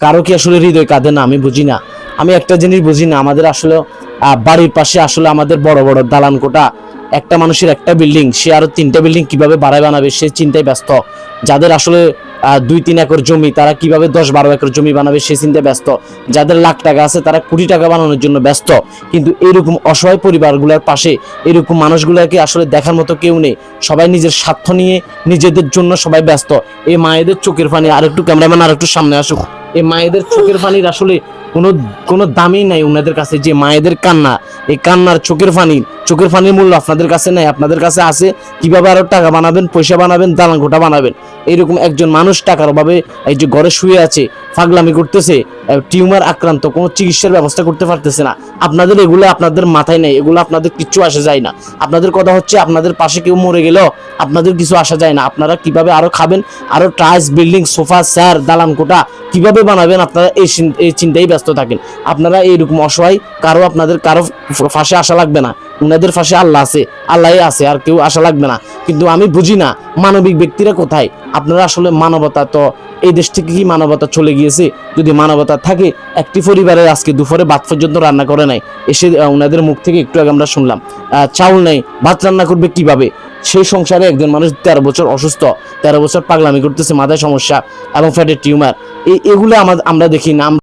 কারো কি আসলে হৃদয় কাঁদে না? আমি বুঝি না। আমি একটা জিনিস বুঝি না, আমাদের আসলে বাড়ির পাশে আসলে আমাদের বড় বড় দালান কোঠা, একটা মানুষের একটা বিল্ডিং, সে আরো 3টা বিল্ডিং কিভাবে বাড়ায় বানাবে সে চিন্তায় ব্যস্ত। যাদের আসলে 2-3 একর জমি, তারা কিভাবে 10-12 একর জমি বানাবে সে চিন্তায় ব্যস্ত। যাদের লাখ টাকা আছে তারা কোটি টাকা বানানোর জন্য ব্যস্ত। কিন্তু এরকম অসহায় পরিবারগুলোর পাশে এরকম মানুষগুলোকে আসলে দেখার মতো কেউ নেই। সবাই নিজের স্বার্থ নিয়ে, নিজেদের জন্য সবাই ব্যস্ত। এই মায়েদের চোখের পানি, আরেকটু ক্যামেরাম্যান আরেকটু সামনে আসুক। এই মায়েদের চোখের পানির আসলে কোনো কোনো দামই নাই ওনাদের কাছে। যে মায়েদের কান্না, এই কান্নার চোখের পানির মূল্য আপনাদের কাছে নাই। আপনাদের কাছে আছে কিভাবে আরো টাকা বানাবেন, পয়সা বানাবেন, দালান কোঠা বানাবেন। এইরকম একজন মানুষ টাকার অভাবে এই যে ঘরে শুয়ে আছে, পাগলামি করতেছে, টিউমার আক্রান্ত, কোনো চিকিৎসার ব্যবস্থা করতে পারতেছে না। আপনাদের এগুলো আপনাদের মাথায় নেই, এগুলো আপনাদের কিচ্ছু আসে যায় না। আপনাদের কথা হচ্ছে আপনাদের পাশে কেউ মরে গেল আপনাদের কিছু আসা যায় না। আপনারা কিভাবে আরো খাবেন, আরো টাইলস, বিল্ডিং, সোফা, চেয়ার, দালান কোঠা কিভাবে বানাবেন, আপনারা এই চিন্তায় ব্যস্ত থাকেন। আপনারা এইরকম অসহায়, আপনাদের কারো ফাঁসে আসা লাগবে না। উনাদের ফাঁসে আল্লাহ আছে, আল্লাহই আছে, আর কেউ আসা লাগবে না। কিন্তু আমি বুঝি না মানবিক ব্যক্তিরা কোথায়? আপনারা আসলে মানবতা তো এই দেশ থেকে কি মানবতা চলে গিয়েছে? যদি মানবতা থাকে, একটি পরিবারের আজকে দুপুরে ভাত পর্যন্ত রান্না করে নাই। এসে ওনাদের মুখ থেকে একটু আগে আমরা শুনলাম চাউল নেই, ভাত রান্না করবে কিভাবে? সেই সংসারে একজন মানুষ 13 বছর অসুস্থ, 13 বছর পাগলামি করতেছে, মাথায় সমস্যা এবং ফ্যাটের টিউমার, এগুলো আমরা দেখি না।